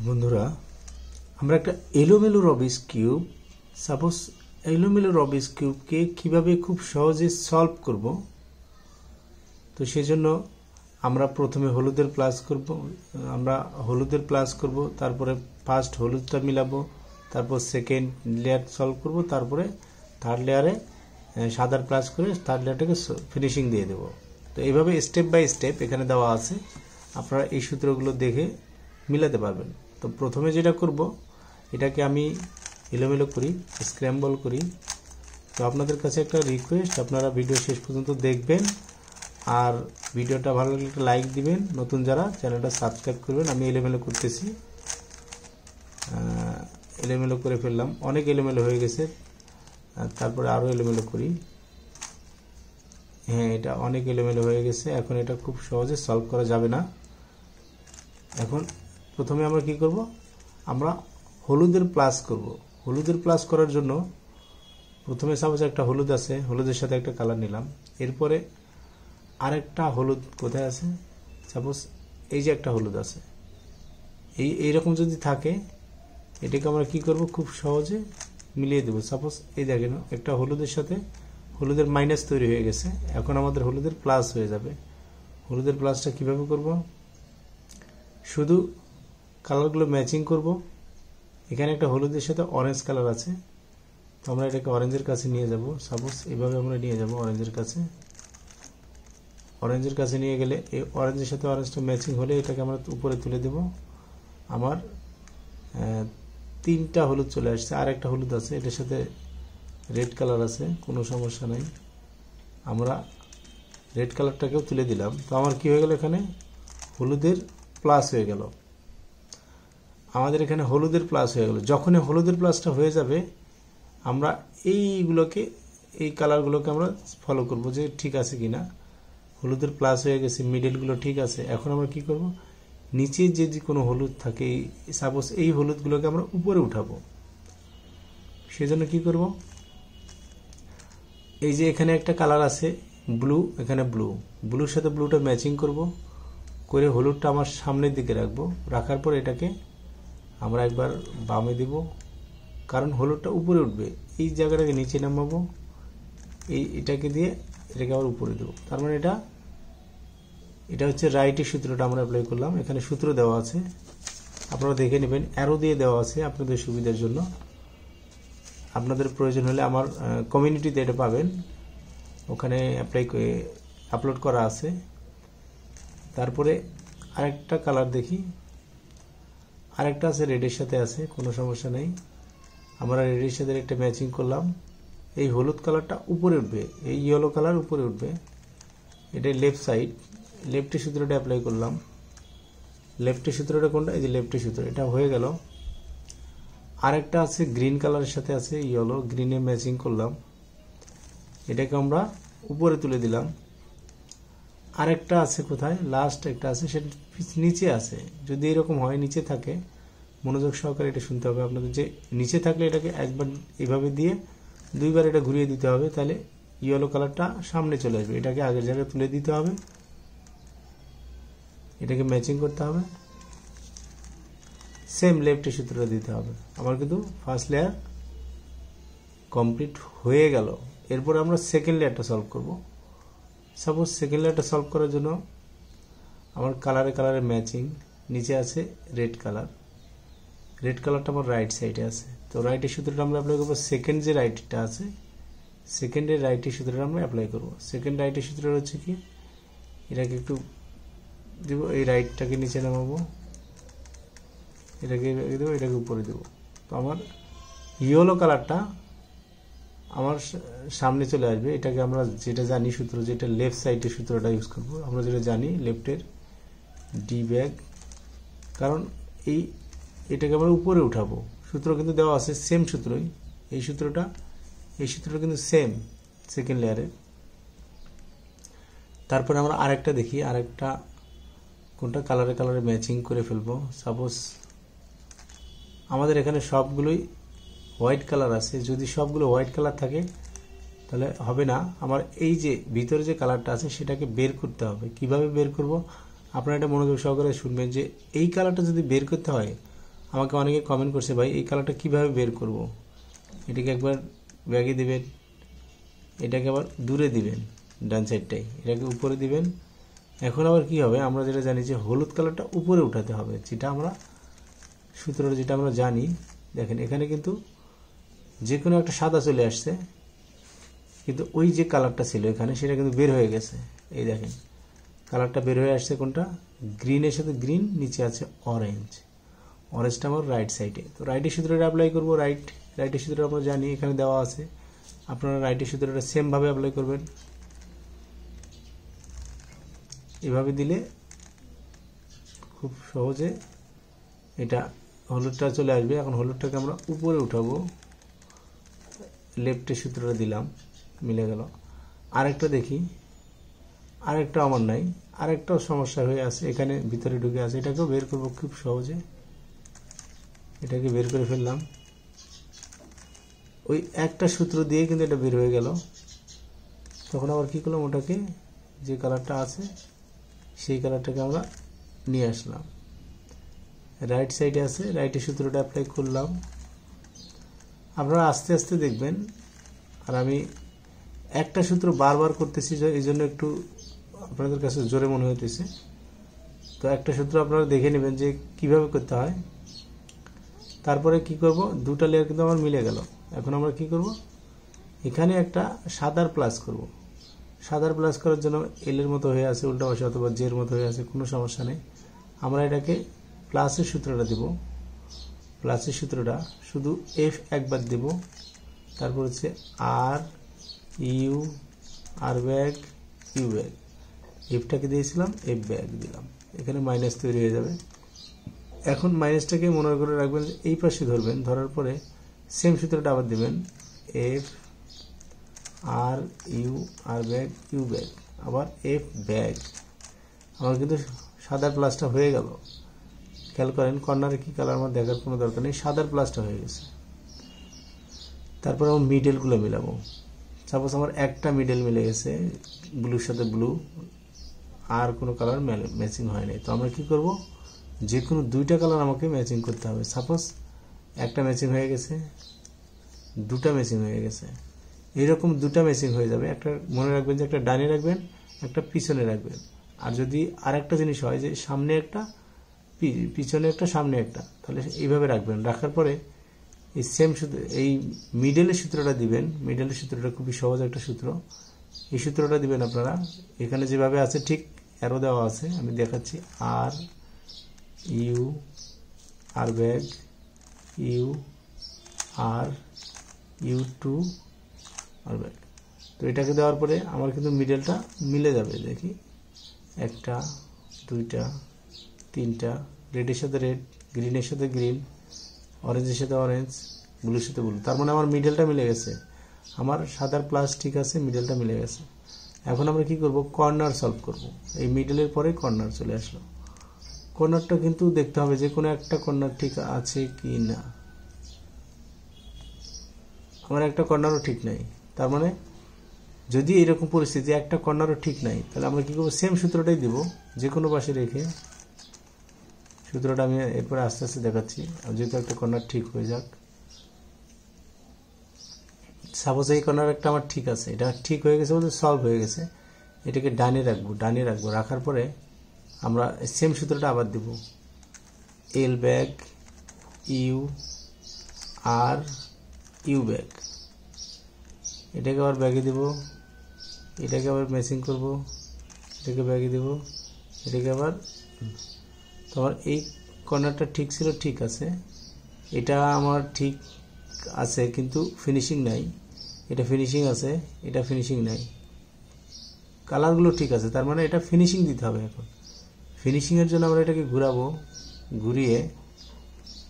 বন্ধুরা আমরা একটা এলোমেলো রবিস কিউব সাপোজ এলোমেলো রবিস কিউবকে কিভাবে খুব সহজে সলভ করব তো সেজন্য আমরা প্রথমে হলুদের প্লাস করব তারপরে ফার্স্ট হলুদটা মিলাবো তারপর সেকেন্ড লেয়ার সলভ করব তারপরে থার্ড লেয়ারে সাদার প্লাস করে থার্ড লেয়ারটাকে ফিনিশিং দিয়ে দেব। তো এইভাবে স্টেপ বাই স্টেপ এখানে দেওয়া আছে, আপনারা এই সূত্রগুলো দেখে মিলাতে পারবেন। তো প্রথমে যেটা করব এটাকে আমি এলোমেলো করি, স্ক্র্যাম্বল করি। তো আপনাদের কাছে একটা রিকোয়েস্ট, আপনারা ভিডিও শেষ পর্যন্ত দেখবেন আর ভিডিওটা ভালো লাগলে একটা লাইক দিবেন, নতুন যারা চ্যানেলটা সাবস্ক্রাইব করবেন। আমি এলোমেলো করতেছি, এলোমেলো করে ফেললাম, অনেক এলোমেলো হয়ে গেছে। তারপরে আরও এলোমেলো করি, হ্যাঁ এটা অনেক এলোমেলো হয়ে গেছে, এখন এটা খুব সহজে সলভ করা যাবে না। এখন প্রথমে আমরা কি করব, আমরা হলুদের প্লাস করব। হলুদের প্লাস করার জন্য প্রথমে সাপোজ একটা হলুদ আছে, হলুদের সাথে একটা কালার নিলাম, এরপরে আরেকটা হলুদ কোথায় আছে, সাপোজ এই যে একটা হলুদ আছে, এইরকম যদি থাকে এটাকে আমরা কি করব, খুব সহজে মিলিয়ে দেব। সাপোজ এই দেখেন একটা হলুদের সাথে হলুদের মাইনাস তৈরি হয়ে গেছে, এখন আমাদের হলুদের প্লাস হয়ে যাবে। হলুদের প্লাসটা কিভাবে করব, শুধু কালারগুলো ম্যাচিং করব। এখানে একটা হলুদের সাথে অরেঞ্জ কালার আছে, তো আমরা এটাকে অরেঞ্জের কাছে নিয়ে যাব। সাপোজ এভাবে আমরা নিয়ে যাব অরেঞ্জের কাছে। অরেঞ্জের কাছে নিয়ে গেলে এই অরেঞ্জের সাথে অরেঞ্জটা ম্যাচিং হলে এটাকে আমরা উপরে তুলে দেব। আমার তিনটা হলুদ চলে আসছে, আর একটা হলুদ আছে এটার সাথে রেড কালার আছে, কোনো সমস্যা নাই, আমরা রেড কালারটাকেও তুলে দিলাম। তো আমার কি হয়ে গেল, এখানে হলুদের প্লাস হয়ে গেল, আমাদের এখানে হলুদের প্লাস হয়ে গেল। যখনই হলুদের প্লাসটা হয়ে যাবে আমরা এইগুলোকে, এই কালারগুলোকে আমরা ফলো করব যে ঠিক আছে কিনা। হলুদের প্লাস হয়ে গেছে, মিডলগুলো ঠিক আছে। এখন আমরা কি করব, নিচে যে কোনো হলুদ থাকে, সাপোজ এই হলুদগুলোকে আমরা উপরে উঠাবো। সেজন্য কি করব, এই যে এখানে একটা কালার আছে ব্লু, এখানে ব্লুর সাথে ব্লুটা ম্যাচিং করব, করে হলুদটা আমার সামনের দিকে রাখবো। রাখার পর এটাকে আমরা একবার বামে দিব, কারণ হলুদটা উপরে উঠবে। এই জায়গাটাকে নিচে নামাবো, এটাকে দিয়ে এটাকে আবার উপরে দেবো। তার মানে এটা হচ্ছে রাইটের সূত্রটা আমরা অ্যাপ্লাই করলাম। এখানে সূত্র দেওয়া আছে, আপনারা দেখে নেবেন, অ্যারো দিয়ে দেওয়া আছে আপনাদের সুবিধার জন্য। আপনাদের প্রয়োজন হলে আমার কমিউনিটিতে এটা পাবেন, ওখানে আপলোড করা আছে। তারপরে আরেকটা কালার দেখি, আরেকটা আছে রেডের সাথে আছে, কোনো সমস্যা নেই। আমরা রেডের সাথে একটা ম্যাচিং করলাম, এই হলুদ কালারটা উপরে উঠবে, এই ইয়েলো কালার উপরে উঠবে। এটা লেফট সাইড, লেফটের সূত্রটা অ্যাপ্লাই করলাম। লেফটের সূত্রটা কোনটা, এই যে লেফটের সূত্র, এটা হয়ে গেল। আরেকটা আছে গ্রিন কালারের সাথে আছে ইয়েলো, গ্রিনে ম্যাচিং করলাম, এটাকে আমরা উপরে তুলে দিলাম। আরেকটা আছে কোথায়, লাস্ট একটা আছে, সেটা নিচে আছে। যদি এরকম হয় নিচে থাকে, মনোযোগ সহকারে এটা শুনতে হবে আপনাদের, যে নিচে থাকলে এটাকে একবার এইভাবে দিয়ে দুইবার এটা ঘুরিয়ে দিতে হবে, তাহলে ইয়েলো কালারটা সামনে চলে আসবে। এটাকে আগের জায়গায় তুলে দিতে হবে, এটাকে ম্যাচিং করতে হবে, সেম লেফটের সূত্রটা দিতে হবে। আমার কিন্তু ফার্স্ট লেয়ার কমপ্লিট হয়ে গেল। এরপর আমরা সেকেন্ড লেয়ারটা সলভ করব। সাপোজ সেকেন্ড লেয়ারটা সলভ করার জন্য আমার কালারে ম্যাচিং, নিচে আছে রেড কালার, রেড কালারটা আমার রাইট সাইডে আছে। তো রাইটের সূত্রটা আমরা অ্যাপ্লাই করবো, সেকেন্ড যে রাইটটা আছে সেকেন্ডের রাইটের সূত্রটা আমরা অ্যাপ্লাই করবো। সেকেন্ড রাইটের সূত্রটা হচ্ছে কি, এটাকে একটু দিব, এই রাইটটাকে নিচে নামাবো, এটাকে দেবো, এটাকে উপরে দেবো। তো আমার ইয়েলো কালারটা আমার সামনে চলে আসবে। এটাকে আমরা যেটা জানি সূত্র, যেটা লেফট সাইডের সূত্রটা ইউজ করব, আমরা যেটা জানি লেফটের ডি ব্যাগ, কারণ এটাকে আমরা উপরে উঠাবো। সূত্র কিন্তু দেওয়া আছে, সেম সূত্রই, এই সূত্রটা কিন্তু সেম সেকেন্ড লেয়ারে। তারপরে আমরা আরেকটা দেখি, আরেকটা কোনটা কালারে ম্যাচিং করে ফেলবো। সাপোজ আমাদের এখানে সবগুলোই হোয়াইট কালার আছে, যদি সবগুলো হোয়াইট কালার থাকে তাহলে হবে না। আমার এই যে ভিতরে যে কালারটা আছে সেটাকে বের করতে হবে। কিভাবে বের করব, আপনারা এটা মনোযোগ সহকারে শুনবেন, যে এই কালারটা যদি বের করতে হয় আমাকে অনেকে কমেন্ট করছে ভাই এই কালারটা কিভাবে বের করব। এটাকে একবার ব্যাগে দিবেন, এটাকে আবার দূরে দিবেন, ডান সাইডটাই এটাকে উপরে দিবেন। এখন আবার কি হবে, আমরা যেটা জানি যে হলুদ কালারটা উপরে উঠাতে হবে, যেটা আমরা সূত্রটা যেটা আমরা জানি। দেখেন এখানে কিন্তু যে কোনো একটা সাদা চলে আসছে, কিন্তু ওই যে কালারটা ছিল এখানে সেটা কিন্তু বের হয়ে গেছে। এই দেখেন কালারটা বের হয়ে আসছে কোনটা, গ্রিনের সাথে গ্রিন, নিচে আছে অরেঞ্জ। অরেঞ্জটা আমার রাইট সাইডে। তো রাইটের সূত্রটা অ্যাপ্লাই করবো। রাইটের সূত্রটা আমরা জানি এখানে দেওয়া আছে, আপনারা রাইটের সূত্রটা সেমভাবে অ্যাপ্লাই করবেন। এভাবে দিলে খুব সহজে এটা হলুদটা চলে আসবে। এখন হলুদটাকে আমরা উপরে উঠাবো, লেফটের সূত্রটা দিলাম, মিলে গেল। আরেকটা দেখি, আরেকটা আমার নাই, আরেকটাও সমস্যা হয়ে আছে, এখানে ভিতরে ঢুকে আছে, এটাকেও বের করবো খুব সহজে। এটাকে বের করে ফেললাম, ওই একটা সূত্র দিয়ে কিন্তু এটা বের হয়ে গেল। তখন আবার কি করলাম, ওটাকে যে কালারটা আছে সেই কালারটাকে আমরা নিয়ে আসলাম, রাইট সাইডে আছে, রাইটের সূত্রটা অ্যাপ্লাই করলাম। আপনারা আস্তে আস্তে দেখবেন, আর আমি একটা সূত্র বারবার করতেছি এই জন্য একটু আপনাদের কাছে জোরে মনে হইতেছে। তো একটা সূত্র আপনারা দেখে নেবেন যে কিভাবে করতে হয়। তারপরে কি করব, দুটা লেয়ার কিন্তু আমার মিলে গেল। এখন আমরা কি করব, এখানে একটা সাদার প্লাস করব। সাদার প্লাস করার জন্য এল এর মতো হয়ে আছে উল্টা পাশে, অথবা জে এর মতো হয়ে আছে, কোনো সমস্যা নেই। আমরা এটাকে প্লাসের সূত্রটা দিব। প্লাসের সূত্রটা শুধু এফ একবার দেব, তারপর হচ্ছে R U, R bag, U bag. এফটাকে দিয়েছিলাম, এফ ব্যাগ দিলাম, এখানে মাইনাস তৈরি হয়ে যাবে। এখন মাইনাসটাকে মনে করে রাখবেন, এই পাশে ধরবেন, ধরার পরে সেম সূত্রটা আবার দেবেন, F R U, R bag, U bag, আবার এফ ব্যাগ। আমার কিন্তু সাদার প্লাসটা হয়ে গেল। খেয়াল করেন কর্নারে কি কালার আমার দেখার কোনো দরকার নেই, সাদার প্লাসটা হয়ে গেছে। তারপর আমার মিডলগুলো মিলাবো। সাপোজ আমার একটা মিডল মিলে গেছে, ব্লুর সাথে ব্লু, আর কোনো কালার ম্যাচিং হয় নাই। তো আমরা কি করব, যে কোনো দুইটা কালার আমাকে ম্যাচিং করতে হবে। সাপোজ একটা ম্যাচিং হয়ে গেছে, দুটা ম্যাচিং হয়ে গেছে, এইরকম দুটা ম্যাচিং হয়ে যাবে। একটা মনে রাখবেন যে একটা ডানে রাখবেন, একটা পিছনে রাখবেন। আর যদি আর একটা জিনিস হয় যে সামনে একটা, পিছনে একটা, সামনে একটা, তাহলে এইভাবে রাখবেন। রাখার পরে এই সেম সূত্র, এই মিডলের সূত্রটা দিবেন। মিডলের সূত্রটা খুবই সহজ একটা সূত্র। এই সূত্রটা দিবেন আপনারা, এখানে যেভাবে আছে ঠিক অ্যারো দেওয়া আছে, আমি দেখাচ্ছি। R U, R bag, U, R U two, R bag. তো এটাকে দেওয়ার পরে আমার কিন্তু মিডলটা মিলে যাবে। দেখি, একটা, দুইটা, তিনটা, রেডের সাথে রেড, গ্রিনের সাথে গ্রিন, অরেঞ্জের সাথে অরেঞ্জ, ব্লুর সাথে ব্লু। তার মানে আমার মিডলটা মিলে গেছে। আমার সাদার প্লাস ঠিক আছে, মিডলটা মিলে গেছে। এখন আমরা কি করব, কর্নার সলভ করব। এই মিডলের পরে কর্নার চলে আসলো। কর্নারটা কিন্তু দেখতে হবে যে কোনো একটা কর্নার ঠিক আছে কি না। আমার একটা কর্নারও ঠিক নাই, তার মানে যদি এরকম পরিস্থিতি একটা কর্নারও ঠিক নাই, তাহলে আমরা কি করবো, সেম সূত্রটাই দিব, যে কোনো পাশে রেখে। সূত্রটা আমি এরপরে আস্তে আস্তে দেখাচ্ছি, যেহেতু একটা কর্নার ঠিক হয়ে যাক। সাপোজ এই কর্নার একটা আমার ঠিক আছে, এটা ঠিক হয়ে গেছে বলতে সলভ হয়ে গেছে। এটাকে ডানে রাখবো, ডানে রাখবো। রাখার পরে আমরা সেম সূত্রটা আবার দিব, L bag, U, R U bag. এটাকে আবার ব্যাগে দিব, এটাকে আবার ম্যাচিং করব, এটাকে ব্যাগে দিব, এটাকে আবার। তোমার এই কর্নারটা ঠিক ছিল, ঠিক আছে, এটা আমার ঠিক আছে, কিন্তু ফিনিশিং নাই। এটা ফিনিশিং আছে, এটা ফিনিশিং নাই। কালারগুলো ঠিক আছে, তার মানে এটা ফিনিশিং দিতে হবে। এখন ফিনিশিংয়ের জন্য আমরা এটাকে ঘুরাবো, ঘুরিয়ে,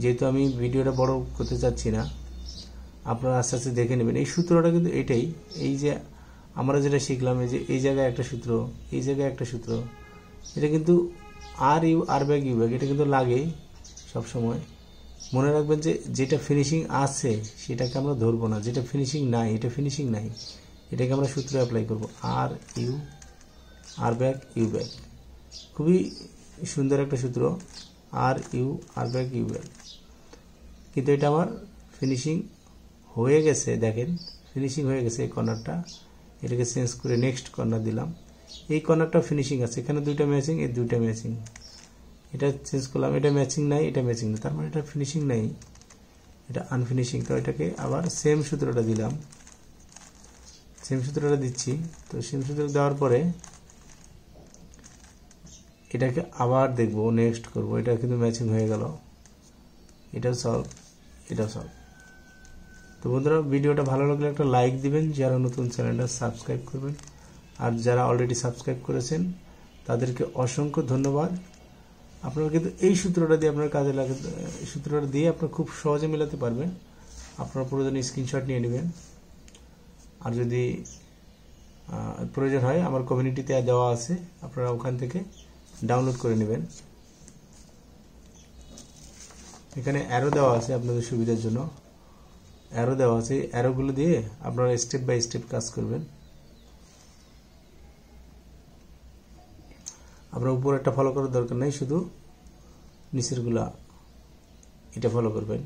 যেহেতু আমি ভিডিওটা বড় করতে চাচ্ছি না, আপনারা আস্তে আস্তে দেখে নেবেন। এই সূত্রটা কিন্তু এটাই, এই যে আমরা যেটা শিখলাম, এই যে এই জায়গায় একটা সূত্র, এই জায়গায় একটা সূত্র, এটা কিন্তু R U, R bag, U bag, এটা কিন্তু লাগেই সবসময়। মনে রাখবেন যে যেটা ফিনিশিং আছে সেটাকে আমরা ধরবো না, যেটা ফিনিশিং নাই, এটা ফিনিশিং নাই, এটাকে আমরা সূত্র অ্যাপ্লাই করব। R U, R bag, U bag, খুবই সুন্দর একটা সূত্র। R U, R bag, U bag. কিন্তু এটা আমার ফিনিশিং হয়ে গেছে, দেখেন ফিনিশিং হয়ে গেছে এই কর্নারটা। এটাকে চেঞ্জ করে নেক্সট কর্নার দিলাম, এই কর্নারটা ফিনিশিং আছে, এখানে দুইটা ম্যাচিং, এই দুইটা ম্যাচিং। এটা চেঞ্জ করলাম, এটা ম্যাচিং নাই, এটা ম্যাচিং না, তার মানে এটা ফিনিশিং নাই, এটা আনফিনিশিং। তো এটাকে আবার সেম সূত্রটা দিলাম, সেম সূত্রটা দিচ্ছি। তো সেম সূত্র দেওয়ার পরে এটাকে আবার দেখবো, নেক্সট করব, এটা কিন্তু ম্যাচিং হয়ে গেল, এটাও সলভ, এটাও সলভ। তো বন্ধুরা, ভিডিওটা ভালো লাগলে একটা লাইক দিবেন, যারা নতুন চ্যানেলটা সাবস্ক্রাইব করবেন, আর যারা অলরেডি সাবস্ক্রাইব করেছেন তাদেরকে অসংখ্য ধন্যবাদ। আপনারা কিন্তু এই সূত্রটা দিয়ে আপনার কাজে লাগে, এই সূত্রটা দিয়ে আপনারা খুব সহজে মেলাতে পারবেন। আপনারা প্রয়োজনে স্ক্রিনশট নিয়ে নেবেন, আর যদি প্রয়োজন হয় আমার কমিউনিটিতে দেওয়া আছে, আপনারা ওখান থেকে ডাউনলোড করে নেবেন। এখানে অ্যারো দেওয়া আছে আপনাদের সুবিধার জন্য, অ্যারো দেওয়া আছে, অ্যারোগুলো দিয়ে আপনারা স্টেপ বাই স্টেপ কাজ করবেন। আপনার উপর একটা ফলো করার দরকার নাই, শুধু নিচেরগুলা এটা ফলো করবেন।